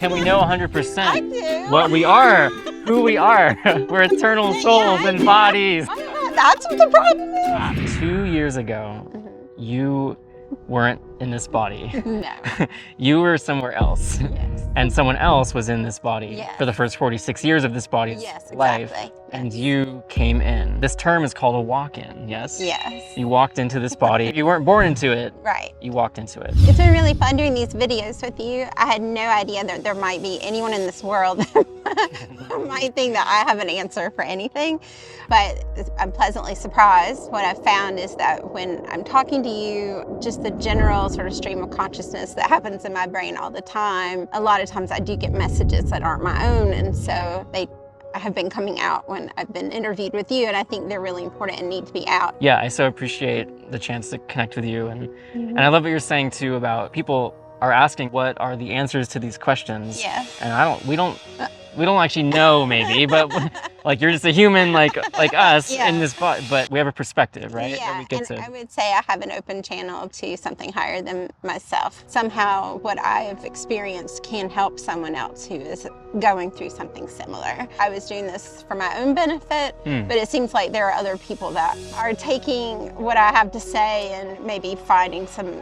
Can we know 100% I do. what we are, who we are? We're eternal souls and bodies. That's what the problem is. 2 years ago, you weren't in this body. No. You were somewhere else. Yes. And someone else was in this body Yes. for the first 46 years of this body's Yes, life. exactly. And Yes. you came in. This term is called a walk-in, yes? Yes. You walked into this body. You weren't born into it. Right. You walked into it. It's been really fun doing these videos with you. I had no idea that there might be anyone in this world that might think that I have an answer for anything, but I'm pleasantly surprised. What I've found is that when I'm talking to you, just the general sort of stream of consciousness that happens in my brain all the time, a lot of times I do get messages that aren't my own, and so they have been coming out when I've been interviewed with you, and I think they're really important and need to be out. Yeah, I so appreciate the chance to connect with you, and I love what you're saying too about people are asking what are the answers to these questions. Yes. And we don't actually know maybe, but like you're just a human like us Yeah. in this body, but we have a perspective, right? Yeah, That we get and to. I would say I have an open channel to something higher than myself. Somehow what I've experienced can help someone else who is going through something similar. I was doing this for my own benefit, but it seems like there are other people that are taking what I have to say and maybe finding some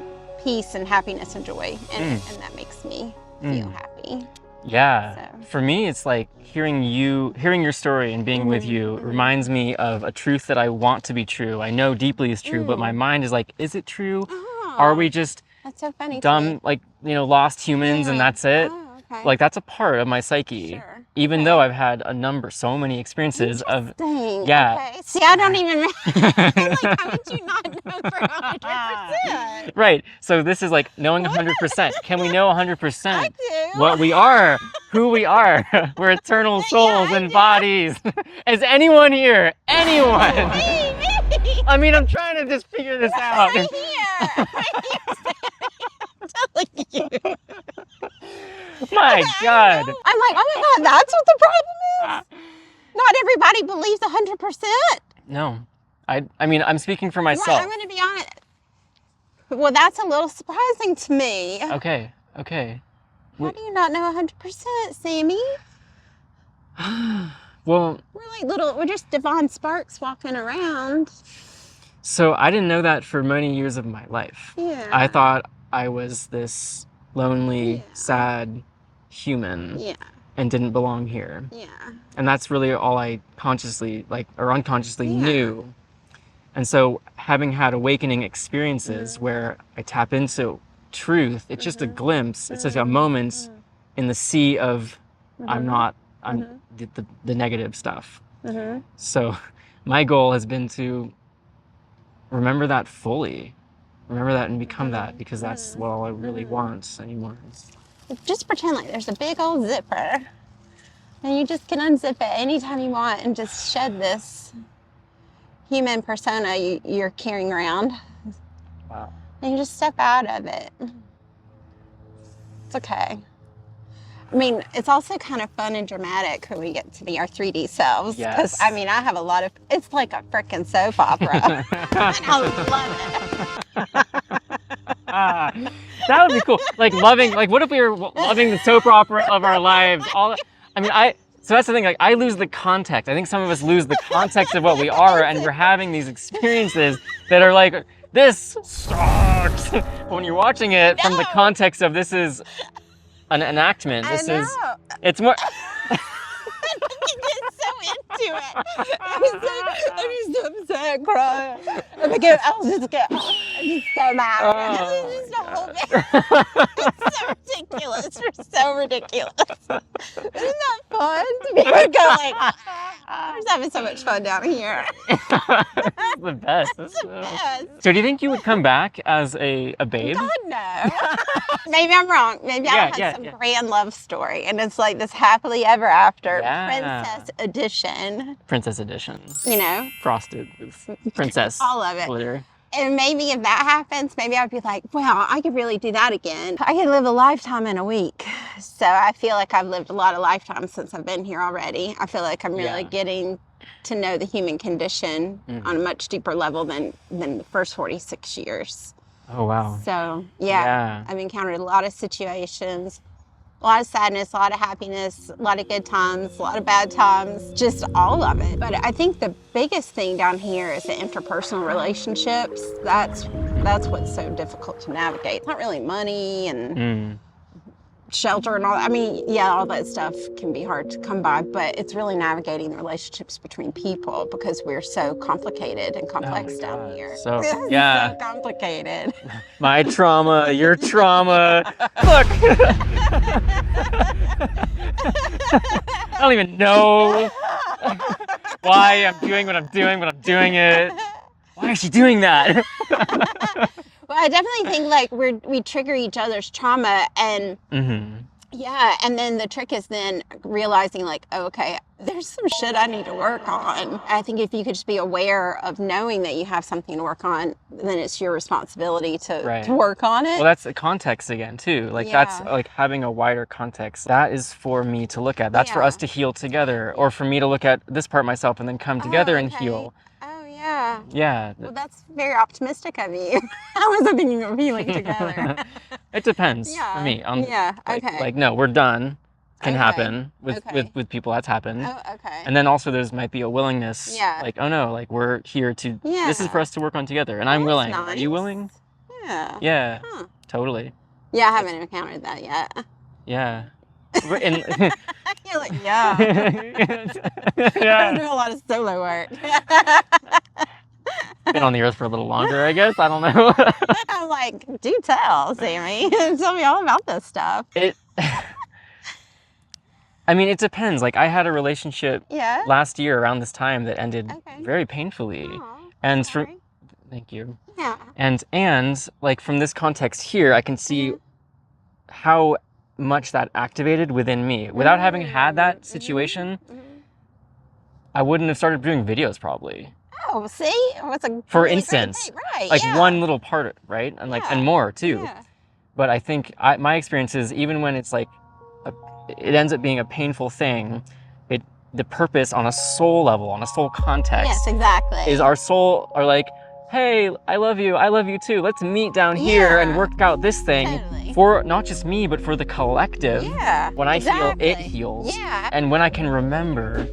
peace and happiness and joy in it, and that makes me feel happy. Yeah. So. For me, it's like hearing your story and being with you reminds me of a truth that I want to be true. I know deeply is true, but my mind is like, is it true? Oh, Are we just that's so funny to me. dumb, like, lost humans and that's it? Oh, okay. Like, that's a part of my psyche. Sure. Even though I've had so many experiences of, Dang. yeah. Okay. See, I don't even. Like, how would you not know for 100%? Right. So this is like knowing 100%. Can we know 100% I do. what we are, who we are? We're eternal souls and bodies. Is anyone here? Anyone? Me. I mean, I'm trying to just figure this out. Right here. I'm telling you. My God. I'm like, oh my God, that's what the problem is. Not everybody believes 100%. No. I mean, I'm speaking for myself. Right, I'm going to be honest. Well, that's a little surprising to me. Okay. How do you not know 100%, Sammy? Well, We're just divine sparks walking around. so I didn't know that for many years of my life. Yeah. I thought I was this lonely, sad human Yeah. and didn't belong here. Yeah. And that's really all I consciously, or unconsciously knew. And so having had awakening experiences where I tap into truth, it's just a glimpse, it's just a moment in the sea of I'm the negative stuff. So my goal has been to remember that fully, remember that and become that, because that's what all I really want anymore. Just pretend like there's a big old zipper. And you just can unzip it anytime you want and just shed this human persona you're carrying around. Wow. And you just step out of it. It's okay. I mean, it's also kind of fun and dramatic when we get to be our 3D selves. Because, Yes. I mean, I have a lot of, it's like a freaking soap opera. And I love it. That would be cool. Like loving, like what if we were loving the soap opera of our lives? So that's the thing, like I lose the context. I think some of us lose the context of what we are, and we're having these experiences that are like, this sucks. When you're watching it from the context of this is an enactment. It's more. You get so into it. I'm just upset, crying. I'm just so mad. It's just a whole bit. It's so ridiculous. You're so ridiculous. Isn't that fun? To be able to go like, we're just having so much fun down here. It's the best. It's the best. So do you think you would come back as a babe? God, no. Maybe I'm wrong. Maybe I'll have some grand love story. And it's like this happily ever after princess edition. Princess edition. You know? Frosted with princess All of it. glitter. And maybe if that happens, maybe I'd be like, wow, I could really do that again. I could live a lifetime in a week. So I feel like I've lived a lot of lifetimes since I've been here already. I feel like I'm really getting to know the human condition on a much deeper level than the first 46 years. Oh, wow. So, yeah, I've encountered a lot of situations A lot of sadness, a lot of happiness, a lot of good times, a lot of bad times, just all of it. But I think the biggest thing down here is the interpersonal relationships. That's what's so difficult to navigate. It's not really money and shelter and all. I mean, yeah, all that stuff can be hard to come by, but it's really navigating the relationships between people because we're so complicated and complex down here. So, yeah. So complicated. My trauma, your trauma. Look! I don't even know why I'm doing what I'm doing, but I'm doing it. Why is she doing that? Well, I definitely think like we trigger each other's trauma and yeah, and then the trick is then realizing like, oh, okay, there's some shit I need to work on. I think if you could just be aware of knowing that you have something to work on, then it's your responsibility to work on it. Well, that's a context again too. Like that's like having a wider context. That is for me to look at. That's for us to heal together, or for me to look at this part myself and then come together and heal. Yeah. Yeah. Well, that's very optimistic of you. I wasn't thinking of healing together. It depends for me. Like no, we're done. Can happen with people. That's happened. Oh, okay. And then also there's might be a willingness. Yeah. Like, oh no, like we're here to. Yeah. This is for us to work on together, and I'm willing. Nice. Are you willing? Yeah. Yeah. Huh. Totally. Yeah, I haven't encountered that yet. Yeah. You're like, yeah. I do a lot of solo work. Been on the earth for a little longer, I guess. I don't know. I'm like, do tell, Sammy. Tell me all about this stuff. I mean, it depends. Like, I had a relationship last year around this time that ended very painfully. And thank you. Yeah. And like from this context here, I can see how much that activated within me. Without having had that situation, I wouldn't have started doing videos probably. Oh, see? It's a For instance, right, like one little part, right? And like and more too. Yeah. But I think my experience is even when it's like it ends up being a painful thing, the purpose on a soul level, on a soul context, is our soul are like, hey, I love you too. Let's meet down here and work out this thing for not just me, but for the collective. Yeah, when I heal, it heals. Yeah. And when I can remember,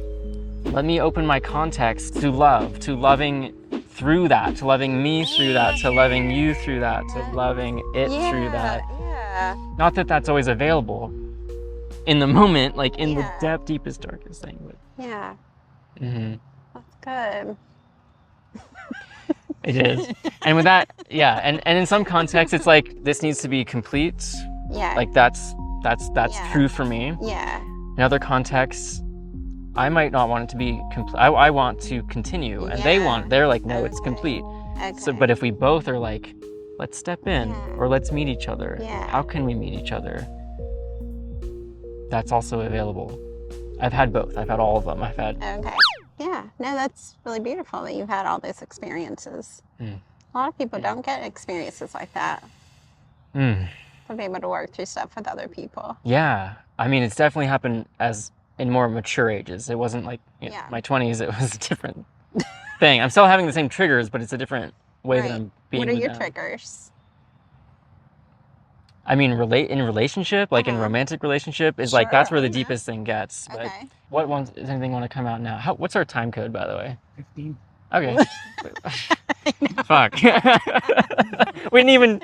let me open my context to love, to loving through that, to loving me through that, to loving you through that, to loving it through that. Yeah. Not that that's always available in the moment, like in the deepest, darkest thing. But yeah. That's good. It is. And with that, and in some contexts, it's like, this needs to be complete. Yeah. Like that's true for me. Yeah. In other contexts, I might not want it to be complete. I want to continue, and they're like, no, it's complete. Okay. So, but if we both are like, let's step in, or let's meet each other. Yeah. How can we meet each other? That's also available. I've had both. I've had all of them. I've had. Okay. Yeah. No, that's really beautiful that you've had all those experiences. A lot of people don't get experiences like that. To be able to work through stuff with other people. Yeah. I mean, it's definitely happened as in more mature ages. It wasn't like my 20s. It was a different thing. I'm still having the same triggers, but it's a different way that I'm being. What are your triggers? I mean, in relationship, like in romantic relationship, is like that's where the deepest thing gets. But what ones? Does anything want to come out now? What's our time code, by the way? 15. Okay. Fuck. We didn't even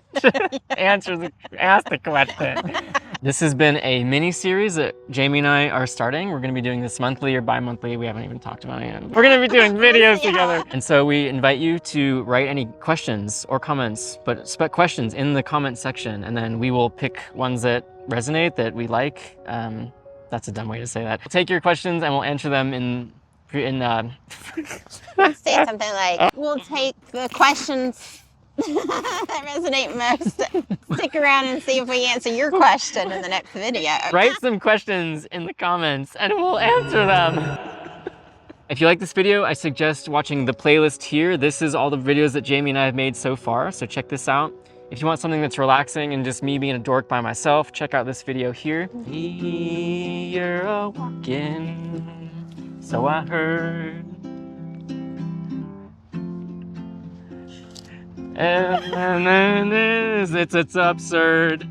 ask the question. This has been a mini series that Jamie and I are starting. We're going to be doing this monthly or bi-monthly. We haven't even talked about it yet. We're going to be doing videos together. And so we invite you to write any questions or comments, but questions in the comment section. And then we will pick ones that resonate, that we like. That's a dumb way to say that. We'll take your questions and we'll answer them in say something like, we'll take the questions that resonate most. Stick around and see if we answer your question in the next video. Write some questions in the comments and we'll answer them. If you like this video, I suggest watching the playlist here. This is all the videos that Jamie and I have made so far, so check this out. If you want something that's relaxing and just me being a dork by myself, check out this video here. You're a walking, so I heard. And then it's absurd.